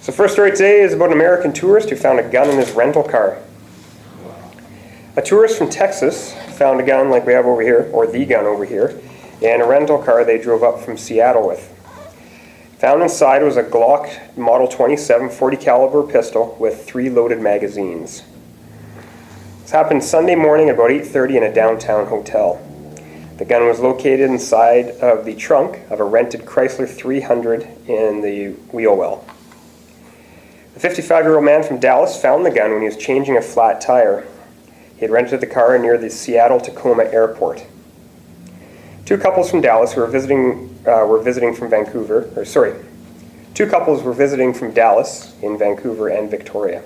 So first story today is about an American tourist who found a gun in his rental car. A tourist from Texas found a gun like we have over here, or the gun over here, in a rental car they drove up from Seattle with. Found inside was a Glock Model 27 40 caliber pistol with 3 loaded magazines. This happened Sunday morning at about 8:30 in a downtown hotel. The gun was located inside of the trunk of a rented Chrysler 300 in the wheel well. The 55-year-old man from Dallas found the gun when he was changing a flat tire. He had rented the car near the Seattle-Tacoma airport. Two couples from Dallas were visiting from Vancouver, two couples were visiting from Dallas in Vancouver and Victoria.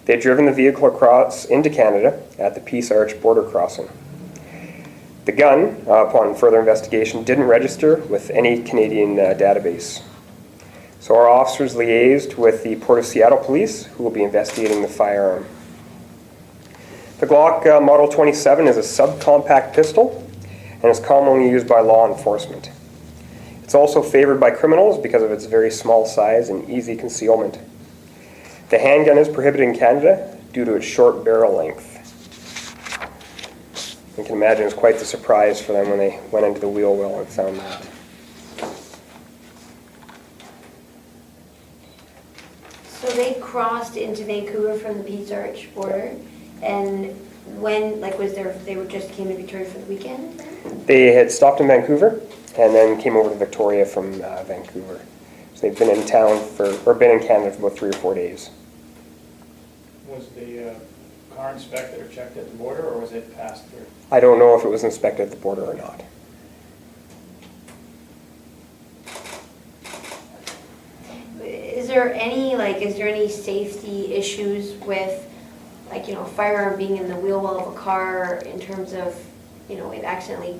They had driven the vehicle across into Canada at the Peace Arch border crossing. The gun, upon further investigation, didn't register with any Canadian database. So our officers liaised with the Port of Seattle Police, who will be investigating the firearm. The Glock Model 27 is a subcompact pistol and is commonly used by law enforcement. It's also favored by criminals because of its very small size and easy concealment. The handgun is prohibited in Canada due to its short barrel length. You can imagine it was quite the surprise for them when they went into the wheel well and found that. So they crossed into Vancouver from the Peace Arch border, and when, they were just came to Victoria for the weekend? They had stopped in Vancouver and then came over to Victoria from Vancouver. So they've been in town been in Canada for about 3 or 4 days. Was the car inspected or checked at the border, or was it passed through? I don't know if it was inspected at the border or not. Is there any safety issues with, firearm being in the wheel well of a car in terms of, it accidentally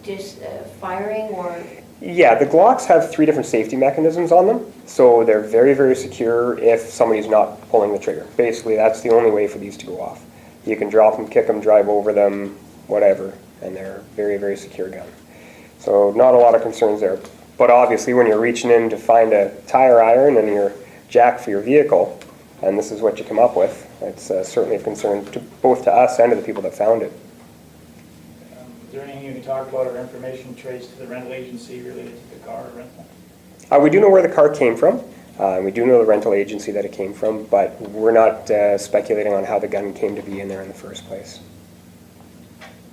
just firing or? Yeah, the Glocks have 3 different safety mechanisms on them, so they're very, very secure if somebody's not pulling the trigger. Basically, that's the only way for these to go off. You can drop them, kick them, drive over them, whatever, and they're a very, very secure gun. So not a lot of concerns there. But obviously, when you're reaching in to find a tire iron and your jack for your vehicle, and this is what you come up with, it's certainly of concern both to us and to the people that found it. Is there anything you can talk about or information traced to the rental agency related to the car rental? We do know where the car came from. We do know the rental agency that it came from, but we're not speculating on how the gun came to be in there in the first place.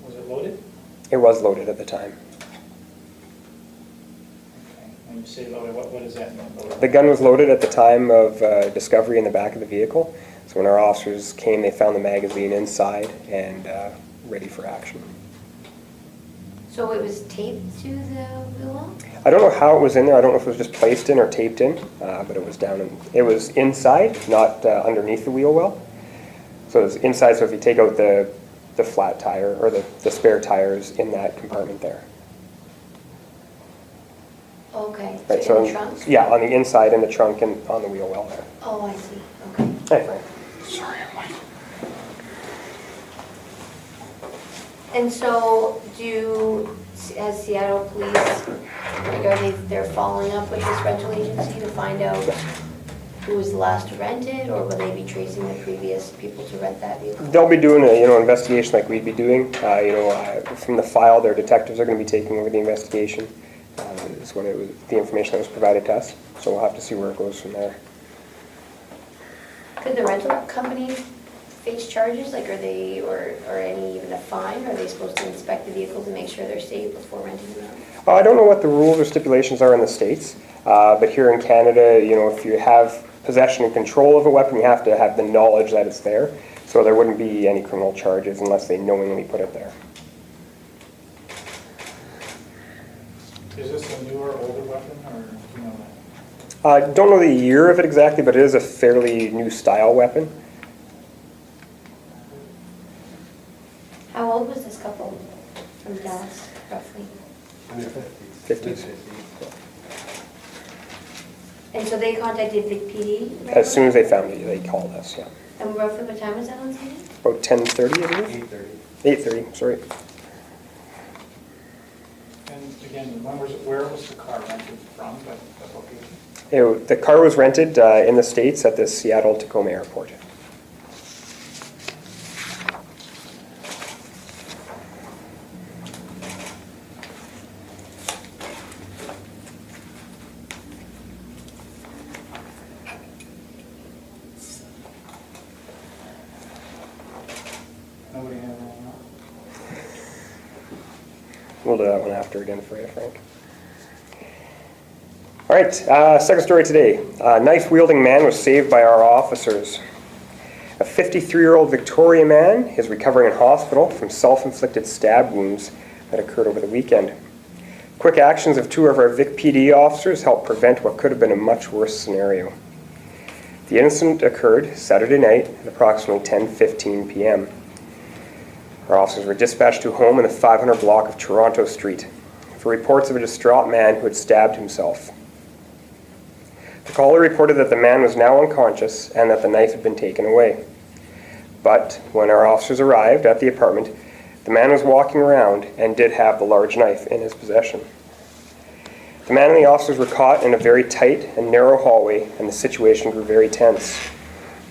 Was it loaded? It was loaded at the time. When you say loaded, what does that mean? Loaded? The gun was loaded at the time of discovery in the back of the vehicle. So when our officers came, they found the magazine inside and ready for action. So it was taped to the wheel well? I don't know how it was in there. I don't know if it was just placed in or taped in, but it was it was inside, not underneath the wheel well. So it was inside. So if you take out the flat tire or the spare tires in that compartment there. Okay, Right, so in the trunk? Yeah, on the inside, in the trunk, and on the wheel well there. Oh, I see, okay. Hey, Frank. Sorry, I'm like... And so as Seattle Police, they're following up with this rental agency to find out who was the last to rent it, or will they be tracing the previous people to rent that vehicle? They'll be doing an investigation like we'd be doing. From the file, their detectives are going to be taking over the investigation. Is what the information that was provided to us. So we'll have to see where it goes from there. Could the rental company face charges, or any even a fine? Are they supposed to inspect the vehicles and make sure they're safe before renting them out? I don't know what the rules or stipulations are in the States, but here in Canada, if you have possession and control of a weapon, you have to have the knowledge that it's there. So there wouldn't be any criminal charges unless they knowingly put it there. Is this a newer, older weapon, or do you know that? I don't know the year of it exactly, but it is a fairly new style weapon. How old was this couple from Dallas, roughly? 50s. And so they contacted VicPD? Right As soon as away? they found it, they called us, yeah. And roughly what time was that on Sunday? About 10:30, I believe? 8:30, sorry. And Again, where was the car rented from, that location? The car was rented in the States at the Seattle-Tacoma Airport. Nobody had anything else? We'll do that one after again for you, Frank. All right, second story today. A knife-wielding man was saved by our officers. A 53-year-old Victoria man is recovering in hospital from self-inflicted stab wounds that occurred over the weekend. Quick actions of two of our VicPD officers helped prevent what could have been a much worse scenario. The incident occurred Saturday night at approximately 10:15 p.m. Our officers were dispatched to a home in the 500 block of Toronto Street for reports of a distraught man who had stabbed himself. The caller reported that the man was now unconscious and that the knife had been taken away. But when our officers arrived at the apartment, the man was walking around and did have the large knife in his possession. The man and the officers were caught in a very tight and narrow hallway, and the situation grew very tense.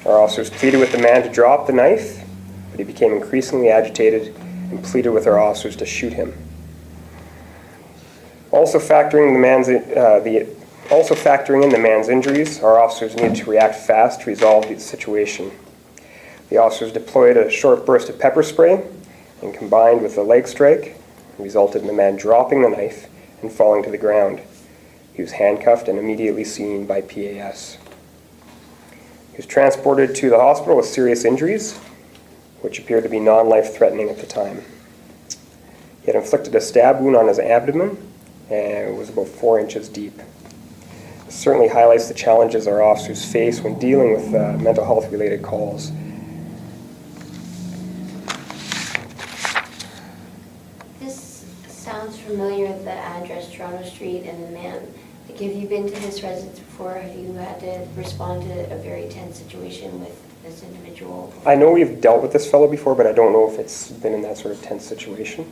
Our officers pleaded with the man to drop the knife, but he became increasingly agitated and pleaded with our officers to shoot him. Also factoring in the man's injuries, our officers needed to react fast to resolve the situation. The officers deployed a short burst of pepper spray and combined with a leg strike resulted in the man dropping the knife and falling to the ground. He was handcuffed and immediately seen by PAS. He was transported to the hospital with serious injuries, which appeared to be non-life-threatening at the time. He had inflicted a stab wound on his abdomen and it was about 4 inches deep. This certainly highlights the challenges our officers face when dealing with mental health-related calls. This sounds familiar, the address, Toronto Street, and the man. Like, have you been to this residence before? Have you had to respond to a very tense situation with this individual? I know we've dealt with this fellow before, but I don't know if it's been in that sort of tense situation.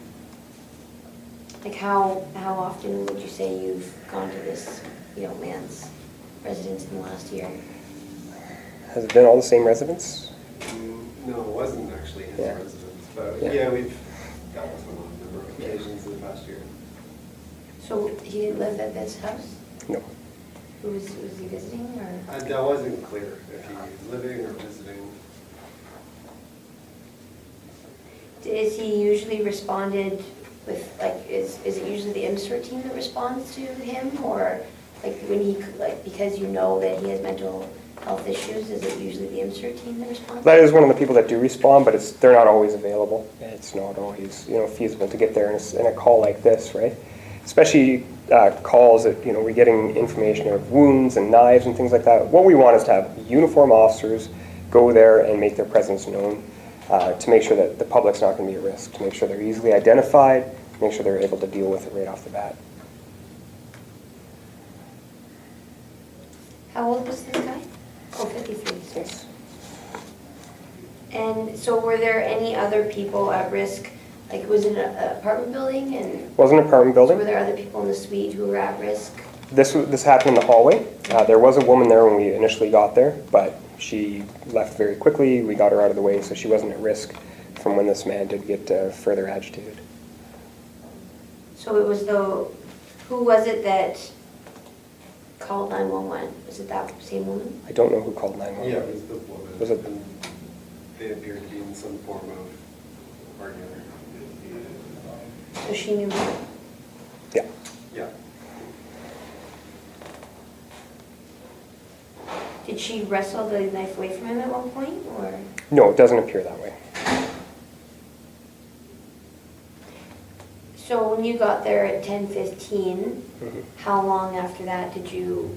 Like, how often would you say you've gone to this, man's residence in the last year? Has it been all the same residents? No, it wasn't actually his Yeah. residence, but Yeah. yeah, we've dealt with him on a number of occasions in the past year. So he didn't live at this house? No. Was he visiting, or? That wasn't clear if he was living or visiting. Is he usually responded with, like, is it usually the IMSRT team that responds to him, or like when he, like, because you know that he has mental health issues, is it usually the IMSRT team that responds? That is one of the people that do respond, but they're not always available. It's not always feasible to get there in a call like this, right? Especially calls that we're getting information of wounds and knives and things like that. What we want is to have uniformed officers go there and make their presence known, to make sure that the public's not going to be at risk, to make sure they're easily identified, make sure they're able to deal with it right off the bat. How old was this guy? Oh, 53. Yes. And so were there any other people at risk? Like, was it an apartment building, and Was an apartment so building. were there other people in the suite who were at risk? This happened in the hallway. There was a woman there when we initially got there, but she left very quickly. We got her out of the way, so she wasn't at risk from when this man did get further agitated. So it was who was it that called 911? Was it that same woman? I don't know who called 911. Yeah, it was the woman. Was it- And they appeared to be in some form of argument. So she knew him. Yeah. Yeah. Did she wrestle the knife away from him at one point, or? No, it doesn't appear that way. So when you got there at 10:15, Mhm. how long after that did you,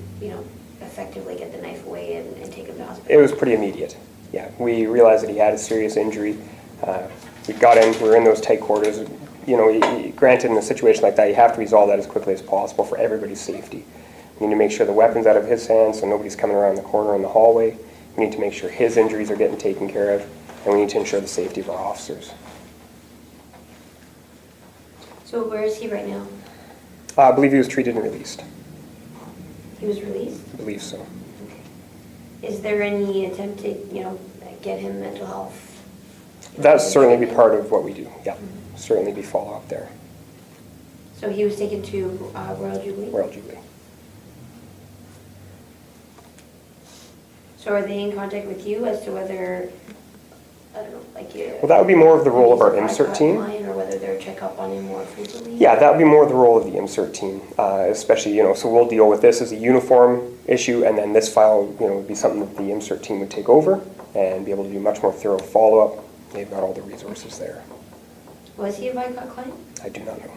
effectively get the knife away and take him to hospital? It was pretty immediate. Yeah, we realized that he had a serious injury. We got in, we were in those tight quarters. Granted, in a situation like that, you have to resolve that as quickly as possible for everybody's safety. We need to make sure the weapon's out of his hands so nobody's coming around the corner in the hallway. We need to make sure his injuries are getting taken care of, and we need to ensure the safety of our officers. So where is he right now? I believe he was treated and released. He was released? I believe so. Is there any attempt to, get him mental health? That'd certainly be part of what we do, yeah. Certainly be follow-up there. So he was taken to Royal Jubilee? Royal Jubilee. So are they in contact with you as to whether, I don't know, Well, that would be more of the role of our he's a insert team. client, or whether they're check up on him more frequently? Yeah, that would be more the role of the insert team, especially, so we'll deal with this as a uniform issue, and then this file, would be something that the insert team would take over and be able to do much more thorough follow-up. They've got all the resources there. Was he a VicPD client? I do not know.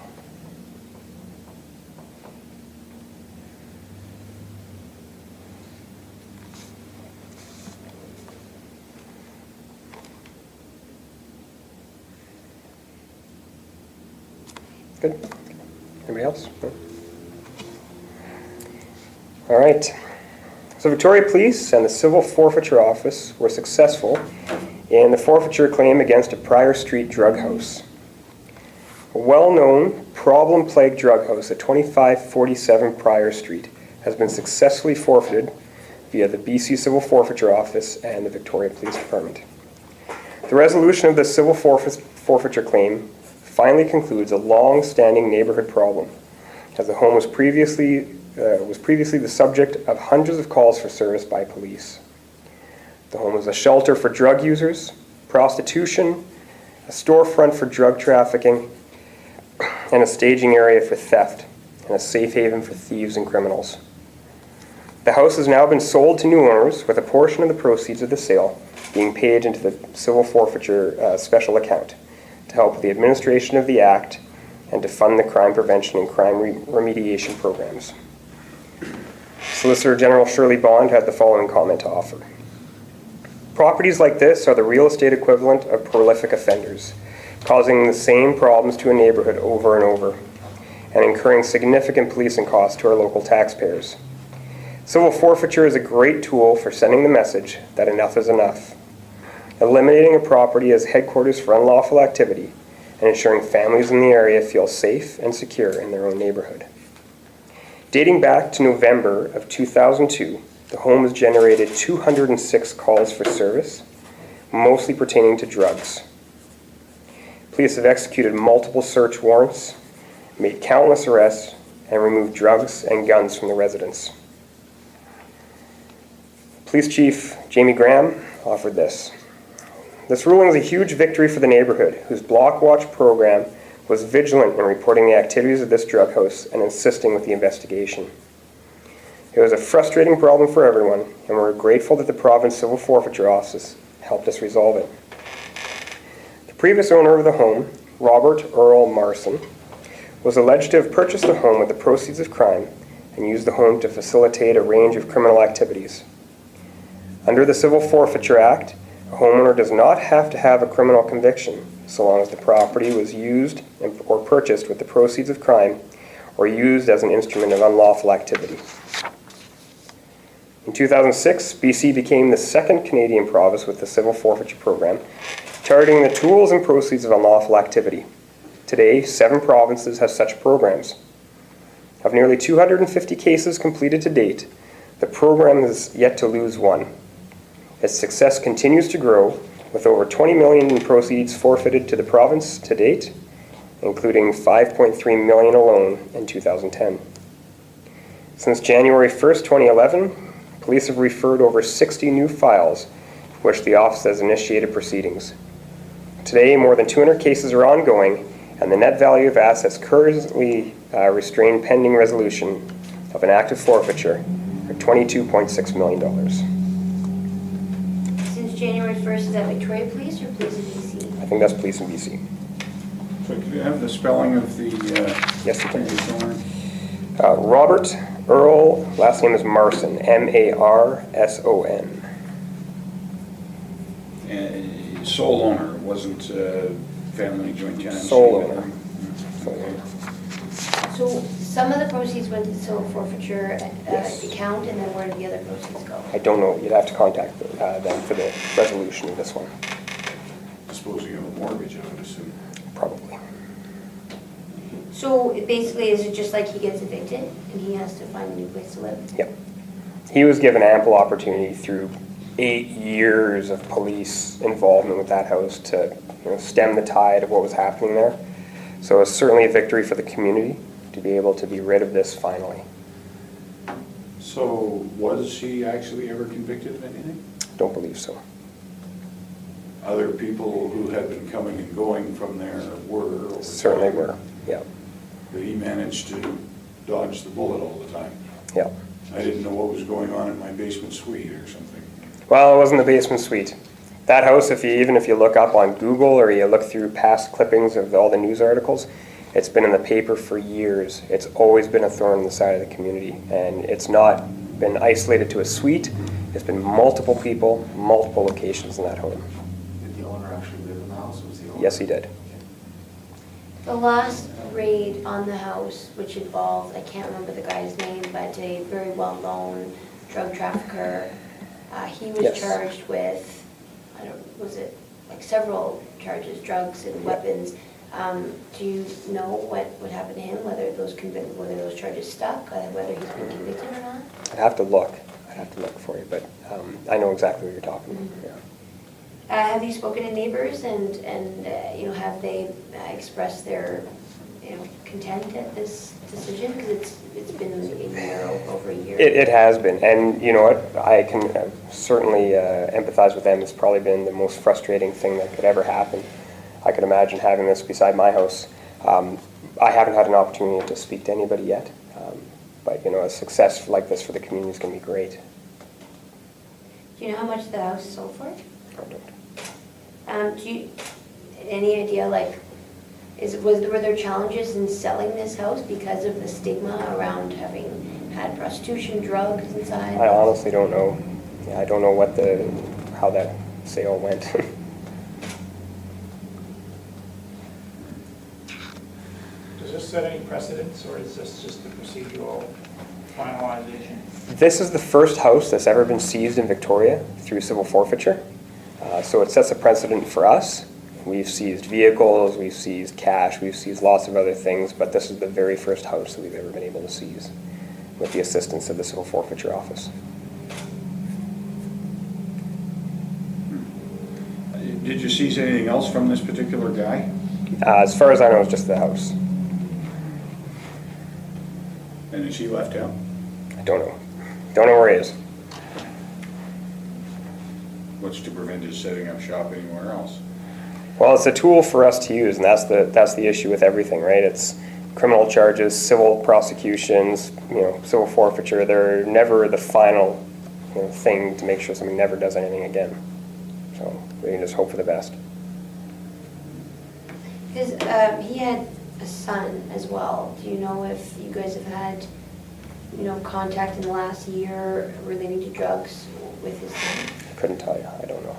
Good. Anybody else? No? All right. So Victoria Police and the Civil Forfeiture Office were successful in the forfeiture claim against a Prior Street drug house. A well-known, problem-plagued drug house at 2547 Prior Street has been successfully forfeited via the BC Civil Forfeiture Office and the Victoria Police Department. The resolution of the civil forfeiture claim finally concludes a long-standing neighborhood problem, as the home was previously the subject of hundreds of calls for service by police. The home was a shelter for drug users, prostitution, a storefront for drug trafficking, and a staging area for theft, and a safe haven for thieves and criminals. The house has now been sold to new owners, with a portion of the proceeds of the sale being paid into the civil forfeiture special account to help with the administration of the Act and to fund the crime prevention and crime remediation programs. Solicitor General Shirley Bond had the following comment to offer. Properties like this are the real estate equivalent of prolific offenders, causing the same problems to a neighborhood over and over, and incurring significant policing costs to our local taxpayers. Civil forfeiture is a great tool for sending the message that enough is enough, eliminating a property as headquarters for unlawful activity, and ensuring families in the area feel safe and secure in their own neighborhood. Dating back to November of 2002, the home has generated 206 calls for service, mostly pertaining to drugs. Police have executed multiple search warrants, made countless arrests, and removed drugs and guns from the residence. Police Chief Jamie Graham offered this. This ruling is a huge victory for the neighborhood, whose Block Watch program was vigilant in reporting the activities of this drug house and insisting with the investigation. It was a frustrating problem for everyone, and we're grateful that the Province Civil Forfeiture Office helped us resolve it. The previous owner of the home, Robert Earl Marson, was alleged to have purchased the home with the proceeds of crime and used the home to facilitate a range of criminal activities. Under the Civil Forfeiture Act, a homeowner does not have to have a criminal conviction so long as the property was used or purchased with the proceeds of crime or used as an instrument of unlawful activity. In 2006, BC became the second Canadian province with the civil forfeiture program, targeting the tools and proceeds of unlawful activity. Today, 7 provinces have such programs. Of nearly 250 cases completed to date, the program is yet to lose one. Its success continues to grow, with over $20 million in proceeds forfeited to the province to date, including $5.3 million alone in 2010. Since January 1st, 2011, police have referred over 60 new files for which the office has initiated proceedings. Today, more than 200 cases are ongoing, and the net value of assets currently restrained pending resolution of an active forfeiture are $22.6 million. Since January 1st, is that Victoria Police or Police in BC? I think that's police in BC. So do you have the spelling of the Yes, you can. previous owner? Robert Earl, last name is Marson, Marson. Sole owner, wasn't family joint tenancy? Sole owner. So some of the proceeds went to the civil forfeiture Yes. account, and then where did the other proceeds go? I don't know, you'd have to contact them for the resolution of this one, I suppose you have a mortgage, I would assume. probably. So basically, is it just like he gets evicted and he has to find a new place to live? Yep. He was given ample opportunity through 8 years of police involvement with that house to, stem the tide of what was happening there. So it's certainly a victory for the community to be able to be rid of this finally. So was he actually ever convicted of anything? Don't believe so. Other people who had been coming and going from there were? over Certainly time, were, yeah, But he managed to dodge the bullet all the time. yeah. I didn't know what was going on in my basement suite or something. Well, it wasn't the basement suite. That house, even if you look up on Google or you look through past clippings of all the news articles, it's been in the paper for years. It's always been a thorn in the side of the community, and it's not been isolated to a suite. It's been multiple people, multiple locations in that home. Did the owner actually live in the house? Was the owner? Yes, he did. The last raid on the house, which involved, I can't remember the guy's name, but a very well-known drug trafficker, he was Yes. charged with, was it like several charges, drugs and weapons. Do you know what happened to him, whether those charges stuck, whether he's been convicted or not? I'd have to look for you, but I know exactly what you're talking about, yeah. Have you spoken to neighbors and have they expressed their, content at this decision? Because it's been in there over a year. It has been, and you know what, I can certainly empathize with them. It's probably been the most frustrating thing that could ever happen. I could imagine having this beside my house. I haven't had an opportunity to speak to anybody yet, but a success like this for the community is going to be great. Do you know how much the house sold for? I don't. Do you, any idea, were there challenges in selling this house because of the stigma around having had prostitution, drugs inside? I honestly don't know. Yeah, I don't know how that sale went. Does this set any precedents, or is this just the procedural finalization? This is the first house that's ever been seized in Victoria through civil forfeiture. So it sets a precedent for us. We've seized vehicles, we've seized cash, we've seized lots of other things, but this is the very first house that we've ever been able to seize with the assistance of the civil forfeiture office. Did you seize anything else from this particular guy? As far as I know, it's just the house. And is he left out? I don't know. Don't know where he is. What's to prevent his setting up shop anywhere else? Well, it's a tool for us to use, and that's the issue with everything, right? It's criminal charges, civil prosecutions, civil forfeiture. They're never the final thing to make sure somebody never does anything again. So we can just hope for the best. Because he had a son as well. Do you know if you guys have had, contact in the last year relating to drugs with his son? I couldn't tell you. I don't know.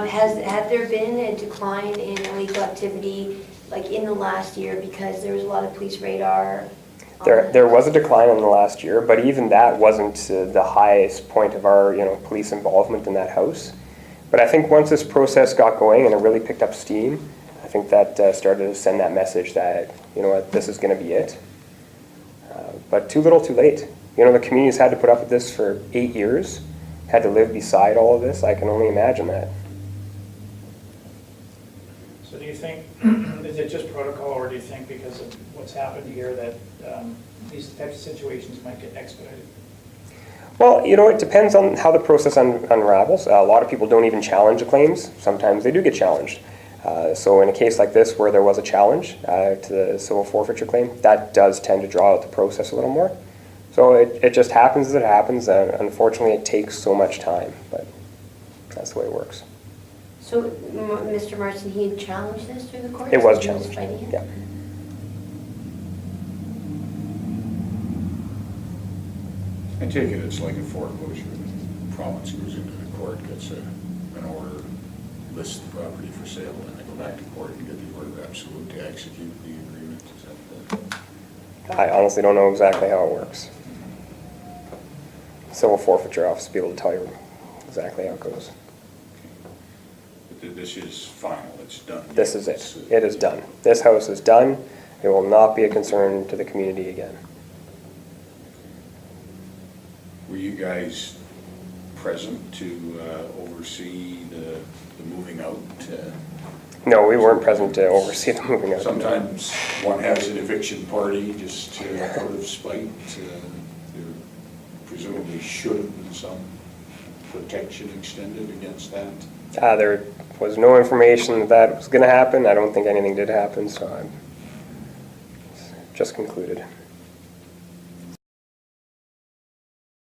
Had there been a decline in illegal activity, in the last year, because there was a lot of police radar? There was a decline in the last year, but even that wasn't the highest point of our police involvement in that house. But I think once this process got going and it really picked up steam, I think that started to send that message that what, this is going to be it. But too little, too late. The community's had to put up with this for 8 years, had to live beside all of this. I can only imagine that. So do you think, is it just protocol, or do you think because of what's happened here that these types of situations might get expedited? Well, it depends on how the process unravels. A lot of people don't even challenge the claims. Sometimes they do get challenged. So in a case like this where there was a challenge to the civil forfeiture claim, that does tend to draw out the process a little more. So it just happens as it happens. Unfortunately, it takes so much time, but that's the way it works. So, Mr. Marston, he had challenged this through the courts? It was He challenged, fighting it? yeah. I take it it's like a foreclosure. The province goes into the court, gets an order, lists the property for sale, and they go back to court and get the order of absolute to execute the agreement. Is that I honestly don't know exactly how it works. Civil forfeiture office will be able to tell you exactly how it goes. But this is final, it's done. This is it. It's, It is done. This house is done. It will not be a concern to the community again. Were you guys present to oversee the moving out? No, we weren't present to oversee the moving out. Sometimes one has an eviction party just out of spite. There presumably should have been some protection extended against that. There was no information that that was going to happen. I don't think anything did happen, so I'm just concluded.